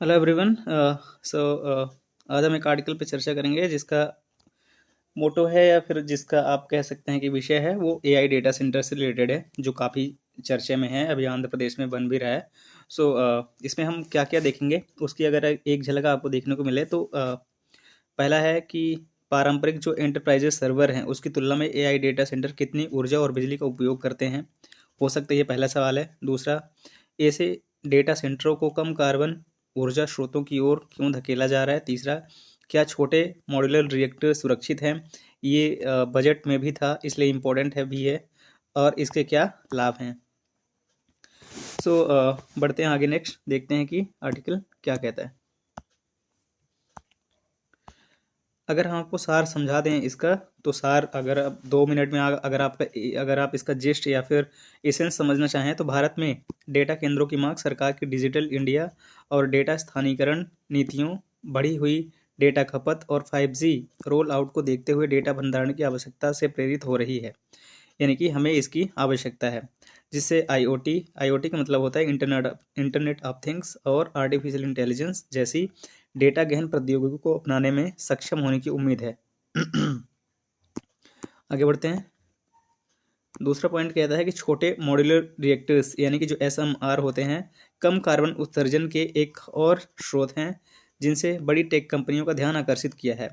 Hello everyone. सो आज हम एक आर्टिकल पे चर्चा करेंगे जिसका मोटो है या फिर जिसका आप कह सकते हैं कि विषय है वो एआई डेटा सेंटर से रिलेटेड है, जो काफ़ी चर्चे में है, अभी आंध्र प्रदेश में बन भी रहा है। सो इसमें हम क्या क्या देखेंगे उसकी अगर एक झलक आपको देखने को मिले तो पहला है कि पारंपरिक जो एंटरप्राइजेस सर्वर हैं उसकी तुलना में एआई डेटा सेंटर कितनी ऊर्जा और बिजली का उपयोग करते हैं, हो सकता है ये पहला सवाल है। दूसरा, ऐसे डेटा सेंटरों को कम कार्बन ऊर्जा स्रोतों की ओर क्यों धकेला जा रहा है। तीसरा, क्या छोटे मॉड्यूलर रिएक्टर सुरक्षित हैं, ये बजट में भी था इसलिए इम्पोर्टेंट है भी है, और इसके क्या लाभ हैं। सो बढ़ते हैं आगे, नेक्स्ट देखते हैं कि आर्टिकल क्या कहता है। अगर हम आपको सार समझा दें इसका, तो सार अगर आप 2 मिनट में अगर आप इसका जिस्ट या फिर एसेंस समझना चाहें तो भारत में डेटा केंद्रों की मांग सरकार की डिजिटल इंडिया और डेटा स्थानीयकरण नीतियों, बढ़ी हुई डेटा खपत और 5G रोल आउट को देखते हुए डेटा भंडारण की आवश्यकता से प्रेरित हो रही है। यानी कि हमें इसकी आवश्यकता है, जिससे आईओटी का मतलब होता है इंटरनेट ऑफ थिंग्स और आर्टिफिशियल इंटेलिजेंस जैसी डेटा गहन प्रौद्योगिकी को अपनाने में सक्षम होने की उम्मीद है। आगे बढ़ते हैं। दूसरा पॉइंट कहता है कि छोटे मॉड्यूलर रिएक्टर्स यानी कि जो एसएमआर होते हैं, कम कार्बन उत्सर्जन के एक और स्रोत हैं जिनसे बड़ी टेक कंपनियों का ध्यान आकर्षित किया है।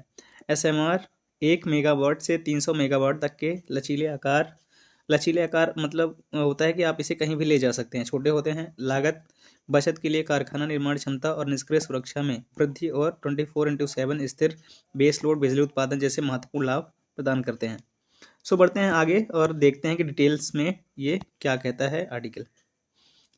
एसएमआर 1 मेगावाट से 300 मेगावाट तक के लचीले आकार मतलब होता है कि आप इसे कहीं भी ले जा सकते हैं, छोटे होते हैं, लागत बचत के लिए कारखाना निर्माण क्षमता और निष्क्रिय सुरक्षा में वृद्धि और 24x7 स्थिर बेस लोड बिजली उत्पादन जैसे महत्वपूर्ण लाभ प्रदान करते हैं। सो बढ़ते हैं आगे और देखते हैं कि डिटेल्स में ये क्या कहता है आर्टिकल।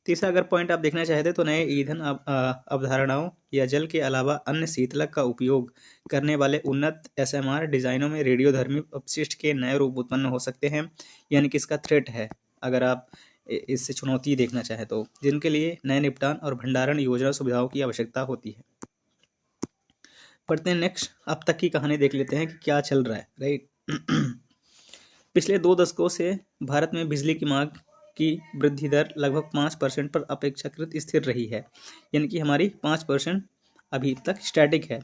तीसरा अगर पॉइंट आप देखना चाहते तो नए ईंधन अवधारणाओं या जल के अलावा अन्य शीतलक का उपयोग करने वाले उन्नत एसएमआर डिजाइनों में रेडियोधर्मी अपशिष्ट के नए रूप उत्पन्न हो सकते हैं, यानी कि इसका थ्रेट है अगर आप इससे चुनौती देखना चाहें तो, जिनके लिए नए निपटान और भंडारण योजना सुविधाओं की आवश्यकता होती है। पढ़ते हैं नेक्स्ट, अब तक की कहानी देख लेते हैं कि क्या चल रहा है, राइट। पिछले 2 दशकों से भारत में बिजली की मांग की वृद्धि दर लगभग 5% पर अपेक्षाकृत स्थिर रही है, यानी कि हमारी 5% अभी तक स्टैटिक है।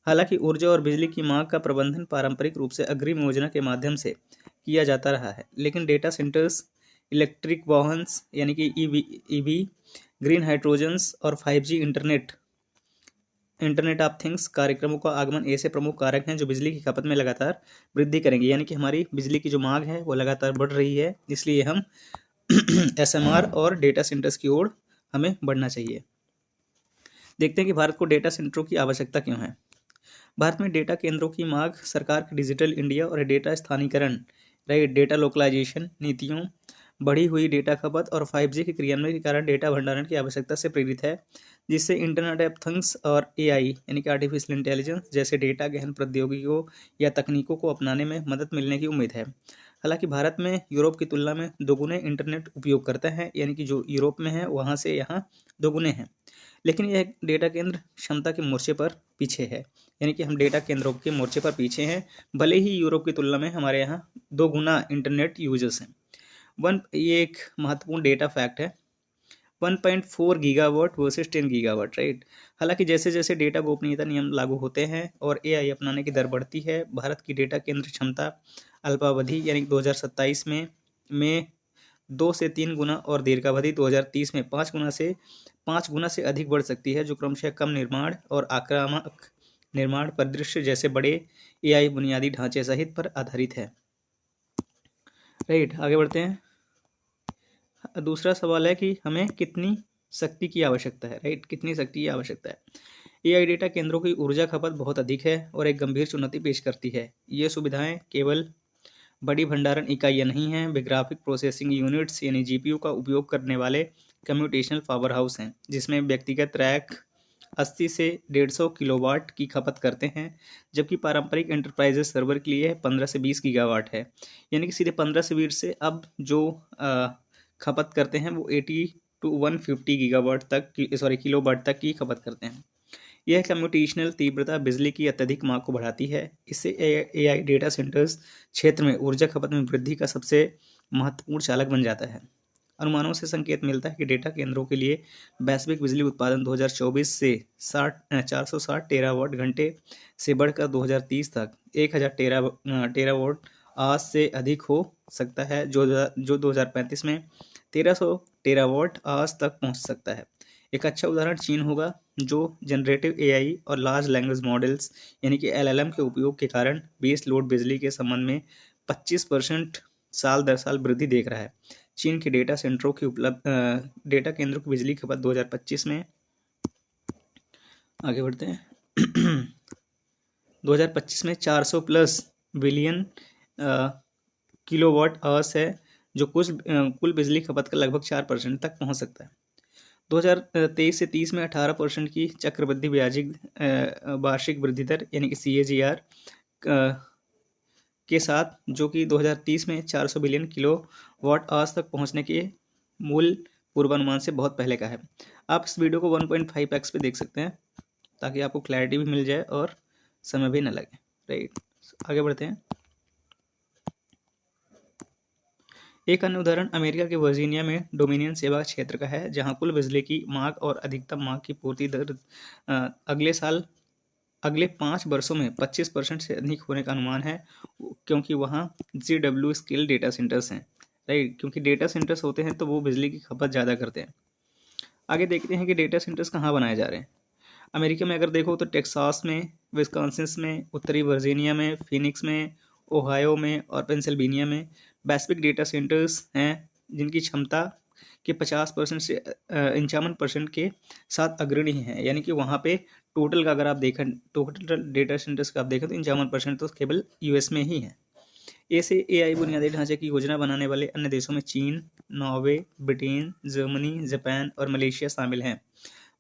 हालांकि ऊर्जा और बिजली की मांग का प्रबंधन पारंपरिक रूप से अग्रिम योजना के माध्यम से किया जाता रहा है, लेकिन डेटा सेंटर्स, इलेक्ट्रिक वाहन यानी कि ईवी, ग्रीन हाइड्रोजन्स और 5G इंटरनेट ऑफ थिंग्स कार्यक्रमों का आगमन ऐसे प्रमुख कारक हैं जो बिजली की खपत में लगातार वृद्धि करेंगे। यानी कि हमारी बिजली की जो मांग है वो लगातार बढ़ रही है, इसलिए हम एसएमआर और डेटा सेंटर्स की ओर हमें बढ़ना चाहिए। देखते हैं कि भारत को डेटा सेंटरों की आवश्यकता क्यों है। भारत में डेटा केंद्रों की मांग सरकार की डिजिटल इंडिया और डेटा स्थानीयकरण, राइट, डेटा लोकलाइजेशन नीतियों, बढ़ी हुई डेटा खपत और 5G के क्रियान्वयन के कारण डेटा भंडारण की आवश्यकता से प्रेरित है, जिससे इंटरनेट ऑफ थिंग्स और एआई यानी कि आर्टिफिशियल इंटेलिजेंस जैसे डेटा गहन प्रौद्योगिकियों या तकनीकों को अपनाने में मदद मिलने की उम्मीद है। हालांकि भारत में यूरोप की तुलना में दोगुने इंटरनेट उपयोग करता है, यानी कि जो यूरोप में है वहाँ से यहाँ दोगुने हैं, लेकिन यह डेटा केंद्र क्षमता के मोर्चे पर पीछे है, यानी कि हम डेटा केंद्रों के मोर्चे पर पीछे हैं, भले ही यूरोप की तुलना में हमारे यहाँ 2 गुना इंटरनेट यूजर्स हैं। ये एक महत्वपूर्ण डेटा फैक्ट है, 1.4 गीगावाट वर्सेस 10 गीगावाट, राइट। हालांकि जैसे जैसे डेटा गोपनीयता नियम लागू होते हैं और एआई अपनाने की दर बढ़ती है, भारत की डेटा केंद्र क्षमता अल्पावधि यानी 2027 में 2 से 3 गुना और दीर्घावधि 2030 में 5 गुना से अधिक बढ़ सकती है, जो क्रमशः कम निर्माण और आक्रामक निर्माण परिदृश्य जैसे बड़े एआई बुनियादी ढांचे सहित पर आधारित है, राइट। आगे बढ़ते हैं। दूसरा सवाल है कि हमें कितनी शक्ति की आवश्यकता है, राइट, कितनी शक्ति की आवश्यकता है। एआई डेटा केंद्रों की ऊर्जा खपत बहुत अधिक है और एक गंभीर चुनौती पेश करती है। ये सुविधाएं केवल बड़ी भंडारण इकाइयाँ नहीं हैं, वे ग्राफिक प्रोसेसिंग यूनिट्स यानी जीपीयू का उपयोग करने वाले कम्प्यूटेशनल पावर हाउस हैं, जिसमें व्यक्तिगत रैक 80 से 150 किलोवाट की खपत करते हैं, जबकि पारंपरिक एंटरप्राइजेस सर्वर के लिए 15 से 20 गीगावाट है। यानी कि सीधे 15 से 20 से अब जो खपत करते हैं वो 80 to 150 गीगावाट तक की किलोवाट तक की खपत करते हैं। यह कम्प्यूटेशनल तीव्रता बिजली की अत्यधिक मांग को बढ़ाती है। इससे एआई डेटा सेंटर्स क्षेत्र में ऊर्जा खपत में वृद्धि का सबसे महत्वपूर्ण चालक बन जाता है। अनुमानों से संकेत मिलता है कि डेटा केंद्रों के लिए वैश्विक बिजली उत्पादन 2024 से 460 टेरावाट घंटे से बढ़कर 2030 तक 1000 टेरावाट आज से अधिक हो सकता है, जो 2035 में 1300 टेरावाट आज तक पहुंच सकता है। एक अच्छा उदाहरण चीन होगा, जो जनरेटिव एआई और लार्ज लैंग्वेज मॉडल्स यानी कि एलएलएम के उपयोग के कारण बेस लोड बिजली के संबंध में 25% साल दर साल वृद्धि देख रहा है। चीन के डेटा केंद्रों की बिजली खपत 2025 में, आगे बढ़ते हैं 2025 में 400 प्लस बिलियन किलोवाट आवर्स है, जो कुल बिजली खपत का लगभग 4% तक पहुंच सकता है। 2023 से 30 में 18% की चक्रवृद्धि ब्याजिक वार्षिक वृद्धि दर यानी कि CAGR के साथ, जो कि 2030 में 400 बिलियन किलोवाट आवर्स तक पहुंचने के मूल पूर्वानुमान से बहुत पहले का है। आप इस वीडियो को 1.5x पे देख सकते हैं ताकि आपको क्लैरिटी भी मिल जाए और समय भी न लगे। राइट, आगे बढ़ते हैं। एक अन्य उदाहरण अमेरिका के वर्जीनिया में डोमिनियन सेवा क्षेत्र का है, जहां कुल बिजली की मांग और अधिकतम मांग की पूर्ति दर अगले 5 वर्षों में 25% से अधिक होने का अनुमान है, क्योंकि वहां GW स्केल डेटा सेंटर्स हैं। राइट, क्योंकि डेटा सेंटर्स होते हैं तो वो बिजली की खपत ज़्यादा करते हैं। आगे देखते हैं कि डेटा सेंटर्स कहाँ बनाए जा रहे हैं। अमेरिका में अगर देखो तो टेक्सास में, विस्कॉन्सिन में, उत्तरी वर्जीनिया में, फिनिक्स में, ओहायो में और पेंसिल्वेनिया में वैश्विक डेटा सेंटर्स हैं, जिनकी क्षमता के 50% से 51% के साथ अग्रणी हैं। यानी कि वहाँ पे टोटल का अगर आप देखें, टोटल डेटा सेंटर्स का आप देखें तो 51% तो केवल US में ही है। ऐसे AI बुनियादी ढांचे की योजना बनाने वाले अन्य देशों में चीन, नॉर्वे, ब्रिटेन, जर्मनी, जापान और मलेशिया शामिल हैं।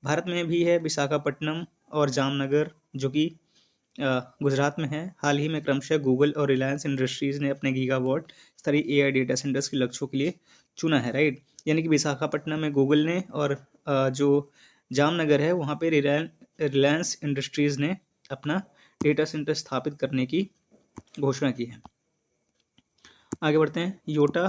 भारत में भी है विशाखापट्टनम और जामनगर, जो कि गुजरात में है। हाल ही में क्रमशः गूगल और रिलायंस इंडस्ट्रीज ने अपने गीगावाट स्तरीय AI डेटा सेंटर्स के लक्ष्यों के लिए चुना है। राइट, यानी कि विशाखापट्टनम में गूगल ने और जो जामनगर है वहाँ पे रिलायंस इंडस्ट्रीज ने अपना डेटा सेंटर स्थापित करने की घोषणा की है। आगे बढ़ते हैं। योटा,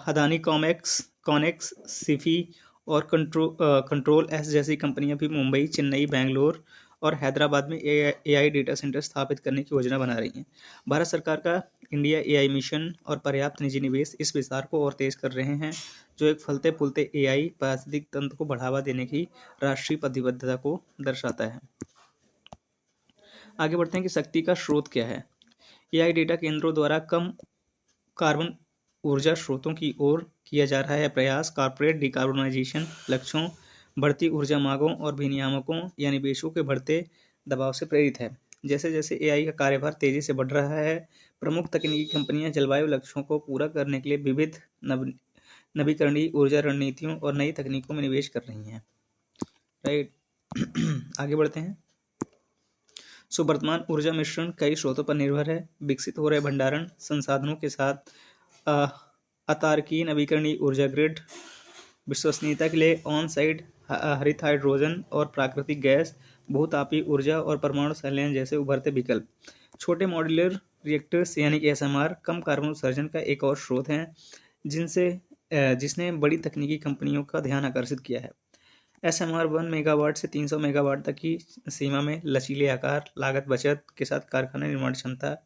अदानी कॉनेक्स, सिफी और कंट्रोल एस जैसी कंपनियां भी मुंबई, चेन्नई, बेंगलोर और हैदराबाद में AI डेटा सेंटर स्थापित करने की योजना बना रही हैं। भारत सरकार का इंडिया AI मिशन और पर्याप्त निजी निवेश इस विस्तार को और तेज कर रहे हैं, जो एक फलते फूलते AI पारिस्थितिक तंत्र को बढ़ावा देने की राष्ट्रीय प्रतिबद्धता को दर्शाता है। आगे बढ़ते हैं कि शक्ति का स्रोत क्या है। AI डेटा केंद्रों द्वारा कम कार्बन ऊर्जा स्रोतों की ओर किया जा रहा है प्रयास कॉर्पोरेट डिकार्बोनाइजेशन लक्ष्यों, बढ़ती ऊर्जा मांगों और विनियामकों यानी निवेशों के बढ़ते दबाव से प्रेरित है। जैसे जैसे AI का कार्यभार तेजी से बढ़ रहा है, प्रमुख तकनीकी कंपनियां जलवायु लक्ष्यों को पूरा करने के लिए विविध नवीकरणीय ऊर्जा रणनीतियों और नई तकनीकों में निवेश कर रही हैं। राइट, आगे बढ़ते हैं। वर्तमान ऊर्जा मिश्रण कई स्रोतों पर निर्भर है। विकसित हो रहे भंडारण संसाधनों के साथ अतारकीय नवीकरणीय ऊर्जा ग्रिड, विश्वसनीयता के लिए ऑन साइट हरित हाइड्रोजन और प्राकृतिक गैस, भूतापीय ऊर्जा और परमाणु संयंत्र जैसे उभरते विकल्प। छोटे मॉड्यूलर रिएक्टर्स यानी कि SMR कम कार्बन उत्सर्जन का एक और स्रोत है, जिसने बड़ी तकनीकी कंपनियों का ध्यान आकर्षित किया है। SMR 1 मेगावाट से 300 मेगावाट तक की सीमा में लचीले आकार, लागत बचत के साथ कारखाना निर्माण क्षमता,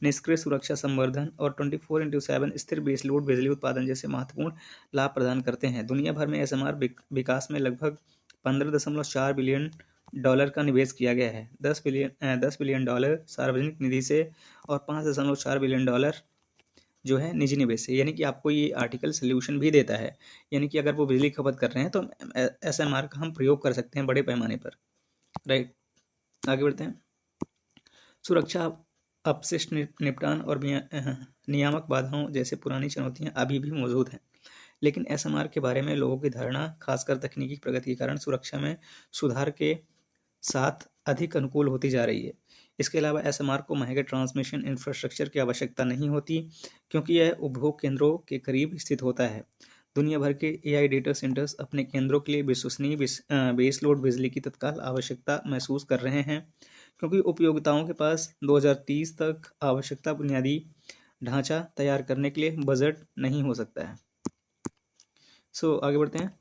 निष्क्रिय सुरक्षा संवर्धन और 24x7 स्थिर बेसलोड बिजली उत्पादन जैसे महत्वपूर्ण लाभ प्रदान करते हैं। दुनिया भर में SMR विकास में लगभग $15.4 बिलियन का निवेश किया गया है। $10 बिलियन सार्वजनिक निधि से और $5.4 बिलियन जो है निजी निवेश से। यानी कि आपको ये आर्टिकल सोल्यूशन भी देता है, यानी कि अगर वो बिजली खपत कर रहे हैं तो SMR का हम प्रयोग कर सकते हैं बड़े पैमाने पर। राइट, आगे बढ़ते हैं। सुरक्षा, अपशिष्ट निपटान और नियामक बाधाओं जैसे पुरानी चुनौतियां अभी भी मौजूद हैं, लेकिन SMR के बारे में लोगों की धारणा, खासकर तकनीकी प्रगति के कारण सुरक्षा में सुधार के साथ अधिक अनुकूल होती जा रही है। इसके अलावा SMR को महंगे ट्रांसमिशन इंफ्रास्ट्रक्चर की आवश्यकता नहीं होती, क्योंकि यह उपभोग केंद्रों के करीब स्थित होता है। दुनिया भर के AI डेटा सेंटर्स अपने केंद्रों के लिए विश्वसनीय बेसलोड बिजली की तत्काल आवश्यकता महसूस कर रहे हैं, क्योंकि उपयोगिताओं के पास 2030 तक आवश्यकता बुनियादी ढांचा तैयार करने के लिए बजट नहीं हो सकता है। आगे बढ़ते हैं।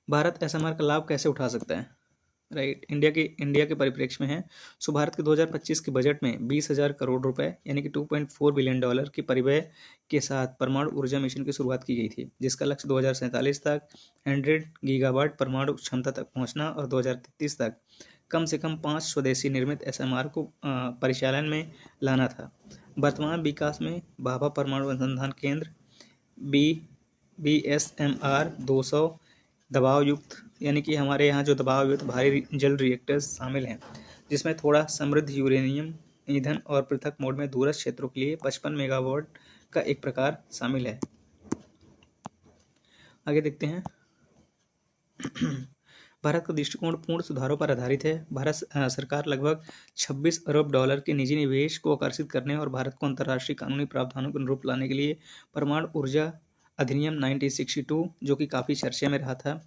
भारत एसएमआर का लाभ कैसे उठा सकता है? राइट, इंडिया के परिप्रेक्ष्य में है। भारत के 2025 के बजट में 20,000 करोड़ रुपए यानी कि $2.4 बिलियन की परिव्यय के साथ परमाणु ऊर्जा मिशन की शुरुआत की गई थी, जिसका लक्ष्य 2047 तक 100 गीगावाट परमाणु क्षमता तक पहुंचना और 2033 तक कम से कम 5 स्वदेशी निर्मित एसएमआर को परिचालन में लाना था। वर्तमान विकास में भाभा परमाणु अनुसंधान केंद्र BSMR 200 दबाव युक्त यानी कि हमारे यहाँ जो दबाव युक्त भारी जल रिएक्टर्स शामिल हैं, जिसमें थोड़ा समृद्ध यूरेनियम ईंधन और पृथक मोड में दूरस्थ क्षेत्रों के लिए 55 मेगावाट का एक प्रकार शामिल है। आगे देखते हैं। भारत का दृष्टिकोण पूर्ण सुधारों पर आधारित है। भारत सरकार लगभग 26 अरब डॉलर के निजी निवेश को आकर्षित करने और भारत को अंतर्राष्ट्रीय कानूनी प्रावधानों के अनुरूप लाने के लिए परमाणु ऊर्जा अधिनियम 1962 जो कि काफ़ी चर्चे में रहा था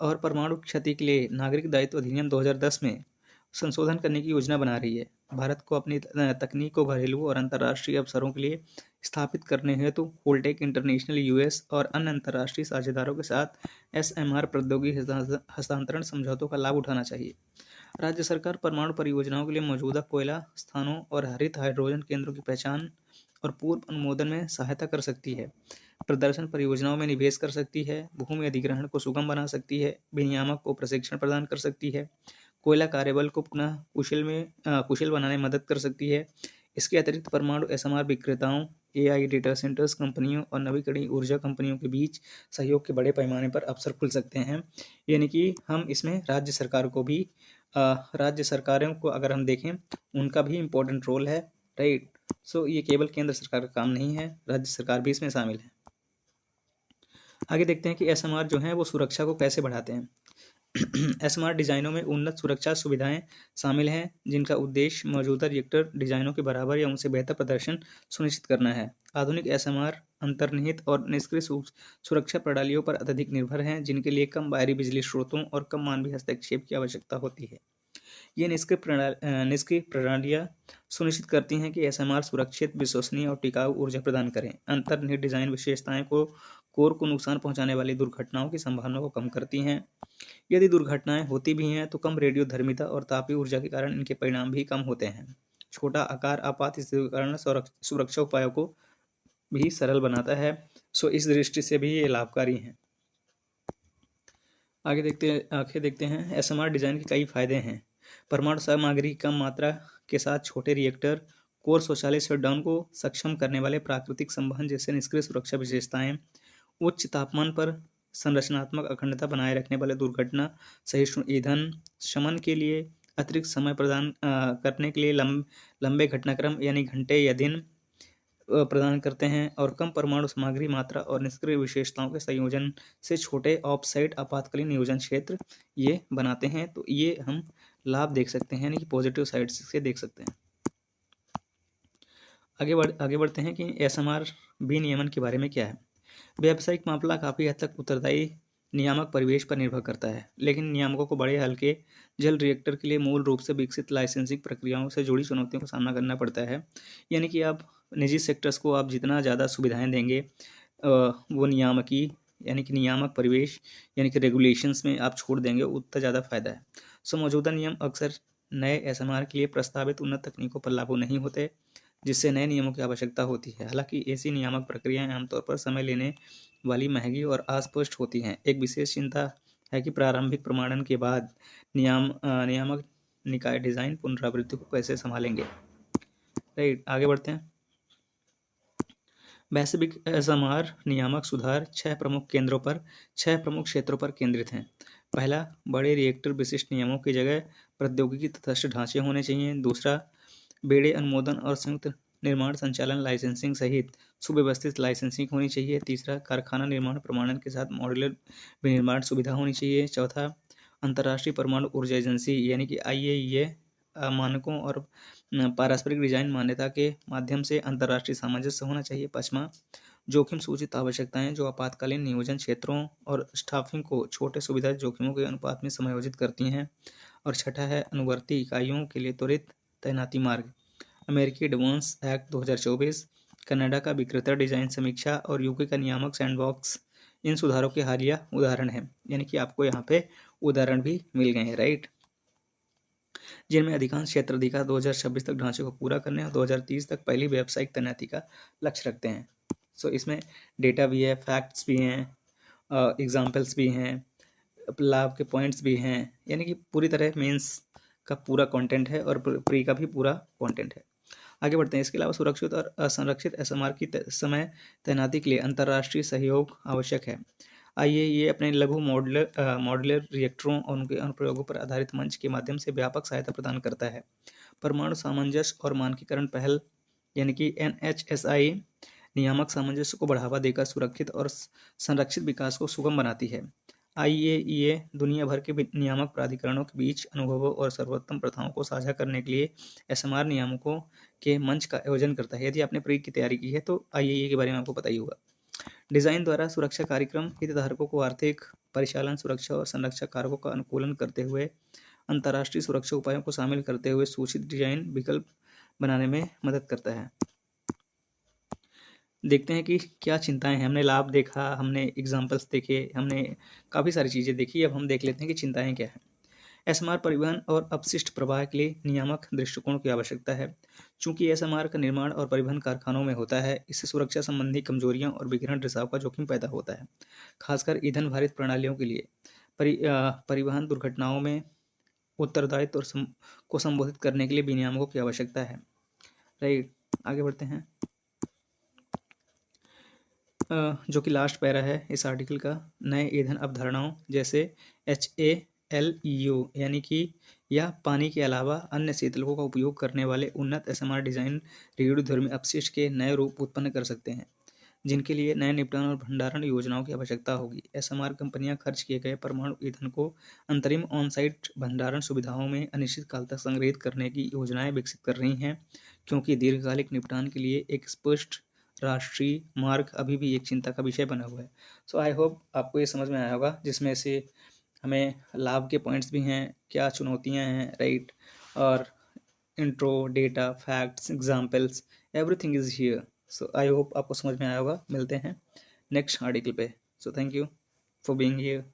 और परमाणु क्षति के लिए नागरिक दायित्व अधिनियम 2010 में संशोधन करने की योजना बना रही है। भारत को अपनी तकनीक को घरेलू और अंतर्राष्ट्रीय अवसरों के लिए स्थापित करने हेतु होल्टेक इंटरनेशनल यूएस और अन्य अंतर्राष्ट्रीय साझेदारों के साथ एसएमआर प्रौद्योगिकी हस्तांतरण समझौतों का लाभ उठाना चाहिए। राज्य सरकार परमाणु परियोजनाओं के लिए मौजूदा कोयला स्थानों और हरित हाइड्रोजन केंद्रों की पहचान और पूर्व अनुमोदन में सहायता कर सकती है, प्रदर्शन परियोजनाओं में निवेश कर सकती है, भूमि अधिग्रहण को सुगम बना सकती है, विनियामक को प्रशिक्षण प्रदान कर सकती है, कोयला कार्यबल को पुनः कुशल बनाने में मदद कर सकती है। इसके अतिरिक्त परमाणु एसएमआर विक्रेताओं, एआई डेटा सेंटर्स कंपनियों और नवीकरणीय ऊर्जा कंपनियों के बीच सहयोग के बड़े पैमाने पर अवसर खुल सकते हैं। यानी कि हम इसमें राज्य सरकार को भी राज्य सरकारों को अगर हम देखें उनका भी इम्पोर्टेंट रोल है। राइट, ये केवल केंद्र सरकार का काम नहीं है, राज्य सरकार भी इसमें शामिल है। आगे देखते हैं कि एसएमआर जो हैं वो सुरक्षा को कैसे बढ़ाते हैं। एसएमआर डिजाइनों में उन्नत सुरक्षा सुविधाएं शामिल हैं, जिनका उद्देश्य मौजूदा रिएक्टर डिजाइनों के बराबर या उनसे बेहतर प्रदर्शन सुनिश्चित करना है। आधुनिक एसएमआर अंतर्निहित और निष्क्रिय सुरक्षा प्रणालियों पर अत्यधिक निर्भर हैं, जिनके लिए कम बाहरी बिजली स्रोतों और कम मानवीय हस्तक्षेप की आवश्यकता होती है। ये निष्क्रिय प्रणालियाँ सुनिश्चित करती हैं कि एसएमआर सुरक्षित, विश्वसनीय और टिकाऊ ऊर्जा प्रदान करें। अंतर्निहित डिजाइन विशेषताएं कोर को नुकसान पहुंचाने वाली दुर्घटनाओं की संभावना को कम करती हैं। यदि दुर्घटनाएं होती भी हैं तो कम रेडियोधर्मिता और तापीय ऊर्जा के कारण इनके परिणाम भी कम होते हैं। छोटा आकार आपात स्थिति के कारण सुरक्षा उपायों को भी सरल बनाता है। इस दृष्टि से भी ये लाभकारी हैं। आगे देखते हैं एसएमआर डिजाइन के कई फायदे हैं। परमाणु सामग्री की कम मात्रा के साथ छोटे रिएक्टर, कोर स्वचालित शटडाउन को सक्षम करने वाले प्राकृतिक संवहन जैसे निष्क्रिय सुरक्षा विशेषताएं, उच्च तापमान पर संरचनात्मक अखंडता बनाए रखने वाले दुर्घटना सहिष्णु ईंधन, शमन के लिए अतिरिक्त समय प्रदान करने के लिए लंबे घटनाक्रम यानी घंटे या दिन प्रदान करते हैं और कम परमाणु सामग्री मात्रा और निष्क्रिय विशेषताओं के संयोजन से छोटे ऑफ साइट आपातकालीन नियोजन क्षेत्र ये बनाते हैं। तो ये हम लाभ देख सकते हैं, यानी कि पॉजिटिव साइड से देख सकते हैं। आगे बढ़ते हैं कि एसएमआर विनियमन के बारे में क्या है। व्यावसायिक मामला काफ़ी हद तक उत्तरदायी नियामक परिवेश पर निर्भर करता है, लेकिन नियामकों को बड़े हल्के जल रिएक्टर के लिए मूल रूप से विकसित लाइसेंसिंग प्रक्रियाओं से जुड़ी चुनौतियों का सामना करना पड़ता है। यानी कि आप निजी सेक्टर्स को आप जितना ज़्यादा सुविधाएं देंगे वो नियामक परिवेश यानी कि रेगुलेशंस में आप छोड़ देंगे, उतना ज़्यादा फायदा है। मौजूदा नियम अक्सर नए एसएमआर के लिए प्रस्तावित उन्नत तकनीकों पर लागू नहीं होते, जिससे नए नियमों की आवश्यकता होती है। हालांकि ऐसी नियामक प्रक्रियाएं आमतौर पर समय लेने वाली, महंगी और अस्पष्ट होती हैं। एक विशेष चिंता है कि प्रारंभिक प्रमाणन के बाद नियामक निकाय डिजाइन पुनरावृत्ति को कैसे संभालेंगे। राइट, आगे बढ़ते हैं। वैश्विक एसएमआर नियामक सुधार 6 प्रमुख क्षेत्रों पर केंद्रित हैं। पहला, बड़े रिएक्टर विशिष्ट नियमों की जगह प्रौद्योगिकी तटस्थ ढांचे होने चाहिए। दूसरा, बेड़े अनुमोदन और संयुक्त निर्माण संचालन लाइसेंसिंग सहित सुव्यवस्थित लाइसेंसिंग होनी चाहिए। तीसरा, कारखाना निर्माण प्रमाणन के साथ मॉड्यूलर विनिर्माण सुविधा होनी चाहिए। चौथा, अंतर्राष्ट्रीय परमाणु ऊर्जा एजेंसी यानी कि IAEA मानकों और पारस्परिक डिजाइन मान्यता के माध्यम से अंतर्राष्ट्रीय सामंजस्य होना चाहिए। पांचवा, जोखिम सूचित आवश्यकताएं जो आपातकालीन नियोजन क्षेत्रों और स्टाफिंग को छोटे सुविधा जोखिमों के अनुपात में समायोजित करती हैं। और छठा है, अनुवर्ती इकाइयों के लिए त्वरित तैनाती मार्ग। अमेरिकी एडवांस एक्ट 2024 कनाडा का विक्रेता डिजाइन समीक्षा और यूके का नियामक सैंडबॉक्स इन सुधारों के हालिया उदाहरण हैं। यानी कि आपको यहाँ पे उदाहरण भी मिल गए हैं, राइट, जिनमें अधिकांश क्षेत्राधिकार 2026 तक ढांचे को पूरा करने और 2030 तक पहली व्यावसायिक तैनाती का लक्ष्य रखते हैं। सो इसमें डेटा भी है, फैक्ट्स भी हैं, एग्जाम्पल्स भी हैं, लाभ के पॉइंट्स भी हैं, यानी कि पूरी तरह मेंस का पूरा कंटेंट है और प्री का भी पूरा कंटेंट है। आगे बढ़ते हैं। इसके अलावा सुरक्षित और असंरक्षित एसएमआर की समय तैनाती के लिए अंतर्राष्ट्रीय सहयोग आवश्यक है। आइए ये अपने लघु मॉडुलर रिएक्टरों और उनके अनुप्रयोगों पर आधारित मंच के माध्यम से व्यापक सहायता प्रदान करता है। परमाणु सामंजस्य और मानकीकरण पहल यानी कि NHSI नियामक सामंजस्य को बढ़ावा देकर सुरक्षित और संरक्षित विकास को सुगम बनाती है। IAEA दुनिया भर के नियामक प्राधिकरणों के बीच अनुभवों और सर्वोत्तम प्रथाओं को साझा करने के लिए एसएमआर नियामकों के मंच का आयोजन करता है। यदि आपने प्री की तैयारी की है तो IAEA के बारे में आपको पता ही होगा। डिजाइन द्वारा सुरक्षा कार्यक्रम हितधारकों को आर्थिक, परिचालन, सुरक्षा और संरक्षा कारकों का अनुकूलन करते हुए अंतर्राष्ट्रीय सुरक्षा उपायों को शामिल करते हुए सूचित डिजाइन विकल्प बनाने में मदद करता है। देखते हैं कि क्या चिंताएं हैं। हमने लाभ देखा, हमने एग्जाम्पल्स देखे, हमने काफ़ी सारी चीज़ें देखी। अब हम देख लेते हैं कि चिंताएं क्या हैं। एसएमआर परिवहन और अपशिष्ट प्रवाह के लिए नियामक दृष्टिकोण की आवश्यकता है। चूंकि एसएमआर का निर्माण और परिवहन कारखानों में होता है, इससे सुरक्षा संबंधी कमजोरियां और विकिरण रिसाव का जोखिम पैदा होता है, खासकर ईंधन भारित प्रणालियों के लिए। परिवहन दुर्घटनाओं में उत्तरदायित्व को संबोधित करने के लिए विनियामकों की आवश्यकता है, राइट। आगे बढ़ते हैं, जो कि लास्ट पैरा है इस आर्टिकल का। नए ईंधन अवधारणाओं जैसे HALEU यानी कि यह पानी के अलावा अन्य शीतलकों का उपयोग करने वाले उन्नत एसएमआर डिजाइन रेडियोधर्मी अपशिष्ट के नए रूप उत्पन्न कर सकते हैं, जिनके लिए नए निपटान और भंडारण योजनाओं की आवश्यकता होगी। एसएमआर कंपनियां खर्च किए गए परमाणु ईंधन को अंतरिम ऑन-साइट भंडारण सुविधाओं में अनिश्चित काल तक संग्रहित करने की योजनाएं विकसित कर रही हैं, क्योंकि दीर्घकालिक निपटान के लिए एक स्पष्ट राष्ट्रीय मार्ग अभी भी एक चिंता का विषय बना हुआ है। सो आई होप आपको ये समझ में आया होगा, जिसमें से हमें लाभ के पॉइंट्स भी हैं, क्या चुनौतियां हैं, राइट, और intro, data, facts, examples, everything is here. So I hope आपको समझ में आया होगा। मिलते हैं नेक्स्ट आर्टिकल पे। So thank you for being here.